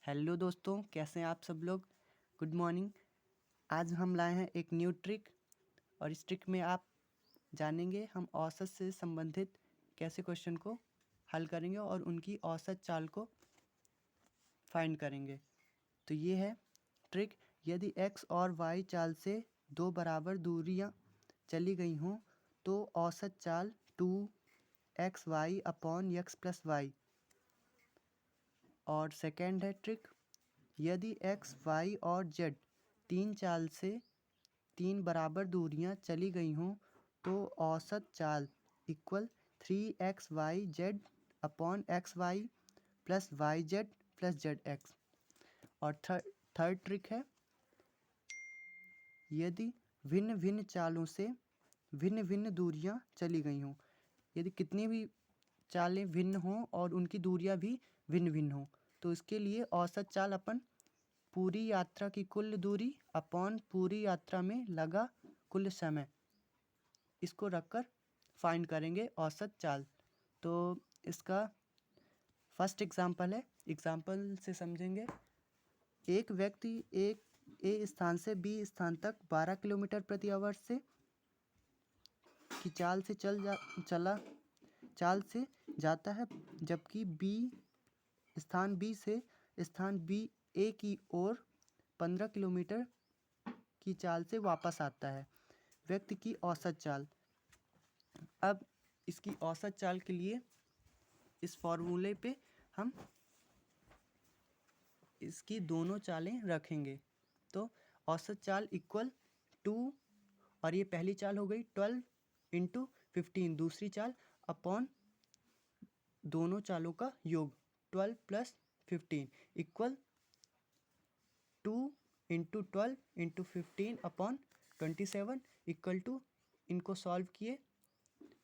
Hello दोस्तों, कैसे हैं आप सब लोग। Good morning. आज हम लाए हैं एक न्यू ट्रिक और इस ट्रिक में आप जानेंगे हम औसत से संबंधित कैसे क्वेश्चन को हल करेंगे और उनकी औसत चाल को फाइंड करेंगे। तो ये है ट्रिक। यदि x और y चाल से दो बराबर दूरियां चली गई हों तो औसत चाल 2xy upon x plus y. और सेकेंड है ट्रिक, यदि x, y और z तीन चाल से तीन बराबर दूरियां चली गई हों तो औसत चाल equal 3xyz upon xy plus yz plus zx। और थर्ड ट्रिक है, यदि भिन्न भिन्न चालों से भिन्न भिन्न दूरियां चली गई हों, यदि कितनी भी चालें भिन्न हों और उनकी दूरियां भी भिन्न भिन्न हों तो इसके लिए औसत चाल अपन पूरी यात्रा की कुल दूरी अपॉन पूरी यात्रा में लगा कुल समय, इसको रखकर फाइंड करेंगे औसत चाल। तो इसका फर्स्ट एग्जांपल है, एग्जांपल से समझेंगे। एक व्यक्ति एक ए स्थान से बी स्थान तक 12 किलोमीटर प्रति आवर से की चाल से जाता है, जबकि स्थान बी से स्थान बी ए की ओर 15 किलोमीटर की चाल से वापस आता है। व्यक्ति की औसत चाल। अब इसकी औसत चाल के लिए इस फॉर्मूले पे हम इसकी दोनों चालें रखेंगे। तो औसत चाल इक्वल 2, और ये पहली चाल हो गई 12 इंटू 15, दूसरी चाल अपॉन दोनों चालों का योग 12 plus 15 equal 2 into 12 into 15 upon 27 equal to, इनको सॉल्व किए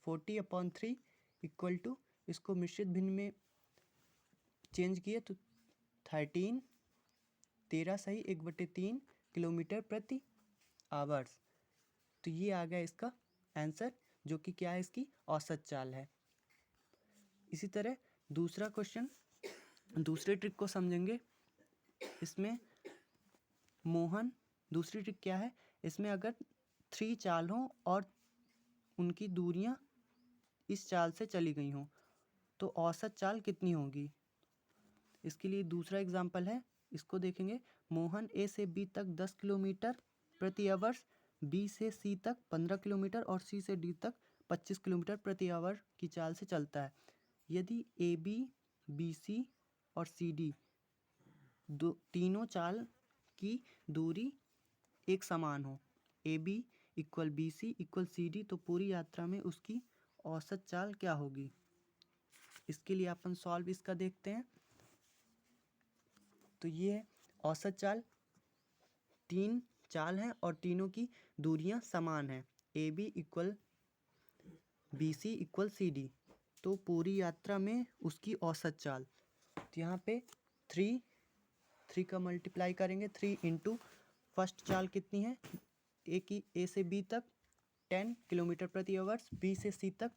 40 अपॉन 3 इक्वल टू, इसको मिश्रित भिन्न में चेंज किए तो 13 सही 1/3 किलोमीटर प्रति आवर्स। तो ये आ गया इसका आंसर, जो कि क्या है, इसकी औसत चाल है। इसी तरह दूसरा क्वेश्चन, दूसरे ट्रिक को समझेंगे। इसमें मोहन, दूसरी ट्रिक क्या है, इसमें अगर 3 चाल हों और उनकी दूरियां इस चाल से चली गई हों तो औसत चाल कितनी होगी। इसके लिए दूसरा एग्जाम्पल है, इसको देखेंगे। मोहन ए से बी तक 10 किलोमीटर प्रति आवर्स, बी से सी तक 15 किलोमीटर और सी से डी तक 25 किलोमीटर प्रति आवर की चाल से चलता है। यदि ए बी, बी सी और सी डी तीनों चाल की दूरी एक समान हो, A B equal B C equal C D, तो पूरी यात्रा में उसकी औसत चाल क्या होगी। इसके लिए अपन सॉल्व इसका देखते हैं। तो ये है औसत चाल, तीन चाल हैं और तीनों की दूरियां समान हैं, A B equal B C equal C D, तो पूरी यात्रा में उसकी औसत चाल। तो यहाँ पे 3 का मल्टीप्लाई करेंगे, 3 इंटू फर्स्ट चाल कितनी है, ए से बी तक 10 किलोमीटर प्रति आवर्स, बी से सी तक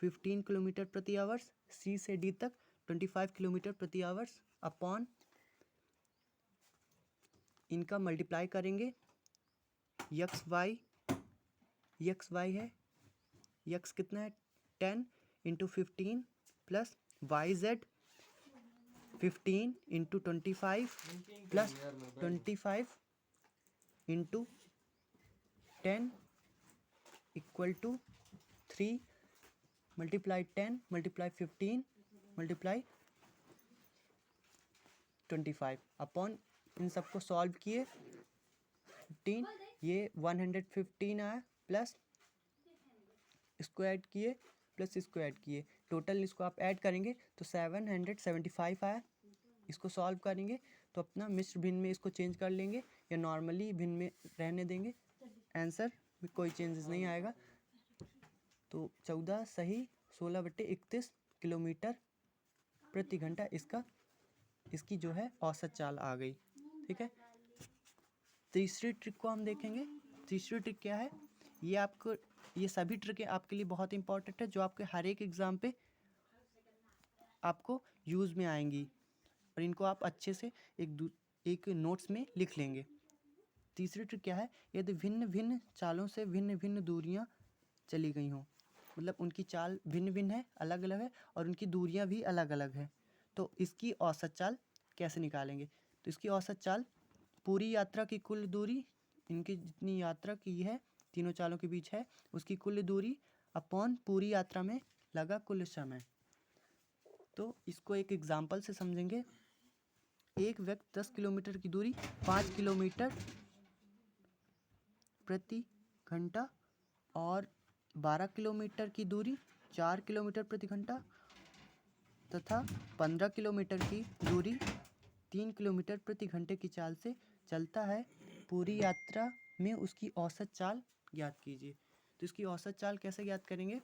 15 किलोमीटर प्रति आवर्स, सी से डी तक 25 किलोमीटर प्रति आवर्स अपॉन, इनका मल्टीप्लाई करेंगे। यक्स वाई है, यक्स कितना है 10 into 15 plus y z 15 into 25 plus 25 into 10 equal to 3 multiply 10 multiply 15 multiply 25 upon, इन सबको सॉल्व किए 15, ये 115 आया, प्लस इसको ऐड किए प्लस इसको ऐड किए, टोटल इसको आप ऐड करेंगे तो 775 आया। इसको सॉल्व करेंगे तो अपना मिश्र भिन्न में इसको चेंज कर लेंगे या नॉर्मली भिन्न में रहने देंगे, आंसर में कोई चेंजेस नहीं आएगा। तो 14 सही 16/31 किलोमीटर प्रति घंटा इसकी जो है औसत चाल आ गई। ठीक है, तीसरी ट्रिक को हम देखेंगे। तीसरी ट्रिक क्या है, ये सभी ट्रिकें आपके लिए बहुत इंपॉर्टेंट है, जो आपके हर एक एग्जाम पे आपको यूज़ में आएंगी। और इनको आप अच्छे से एक नोट्स में लिख लेंगे। तीसरी ट्रिक क्या है, यदि भिन्न भिन्न चालों से भिन्न भिन्न दूरियां चली गई हों, मतलब उनकी चाल भिन्न भिन्न है, अलग अलग है और उनकी दूरियां भी अलग अलग है, तो इसकी औसत चाल कैसे निकालेंगे। तो इसकी औसत चाल पूरी यात्रा की कुल दूरी, इनकी जितनी यात्रा की है तीनों चालों के बीच है, उसकी कुल दूरी अपॉन पूरी यात्रा में लगा कुल समय। तो इसको एक एग्जाम्पल से समझेंगे। एक व्यक्ति 10 किलोमीटर की दूरी 5 किलोमीटर प्रति घंटा और 12 किलोमीटर की दूरी 4 किलोमीटर प्रति घंटा तथा 15 किलोमीटर की दूरी 3 किलोमीटर प्रति घंटे की चाल से चलता है। पूरी यात्रा में उसकी औसत चाल ज्ञात कीजिए। तो इसकी औसत चाल कैसे ज्ञात करेंगे,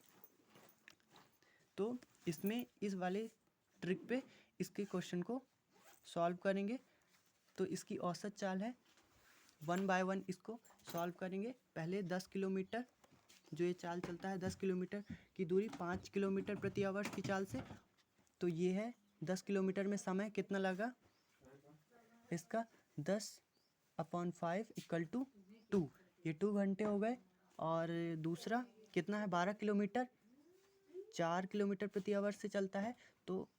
तो इसमें इस वाले ट्रिक पे इसके क्वेश्चन को सॉल्व करेंगे। तो इसकी औसत चाल है 1 बाय 1, इसको सॉल्व करेंगे। पहले 10 किलोमीटर जो ये चाल चलता है, 10 किलोमीटर की दूरी 5 किलोमीटर प्रति आवर्स की चाल से, तो ये है 10 किलोमीटर में समय कितना लगा इसका 10/5 = 2, ये 2 घंटे हो गए। और दूसरा कितना है 12 किलोमीटर, 4 किलोमीटर प्रति आवर्स से चलता है, तो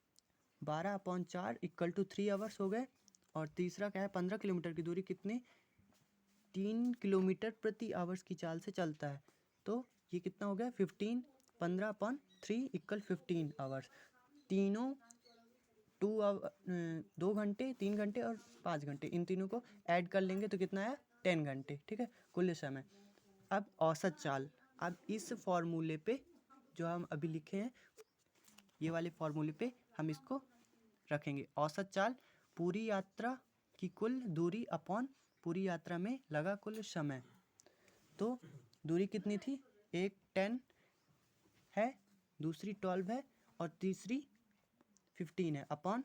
12/4 = 3 आवर्स हो गए। और तीसरा क्या है 15 किलोमीटर की दूरी कितनी 3 किलोमीटर प्रति आवर्स की चाल से चलता है, तो ये कितना हो गया 15, 15/3 = 15 आवर्स। तीनों 2 घंटे, 3 घंटे और 5 घंटे, इन तीनों को ऐड कर लेंगे तो कितना आया 10 घंटे, ठीक है, कुल समय। अब औसत चाल, अब इस फॉर्मूले पे जो हम अभी लिखे हैं, ये वाले फॉर्मूले पे हम इसको रखेंगे। औसत चाल पूरी यात्रा की कुल दूरी अपॉन पूरी यात्रा में लगा कुल समय। तो दूरी कितनी थी, एक 10 है, दूसरी 12 है और तीसरी 15 है, अपॉन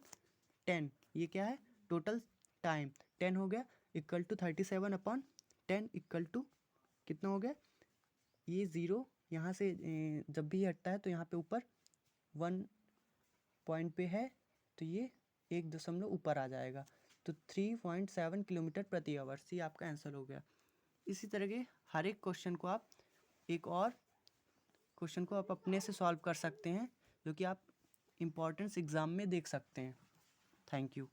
10, ये क्या है टोटल टाइम 10 हो गया, = 37/10 = कितना हो गया, ये 0 यहाँ से जब भी हटता है तो यहाँ पे ऊपर 1 पॉइंट पे है, तो ये 1 दशमलव ऊपर आ जाएगा, तो 3.7 किलोमीटर प्रति आवर्स, ये आपका आंसर हो गया। इसी तरह के हर एक क्वेश्चन को आप अपने से सॉल्व कर सकते हैं, जो कि आप इम्पोर्टेंस एग्ज़ाम में देख सकते हैं। Thank you.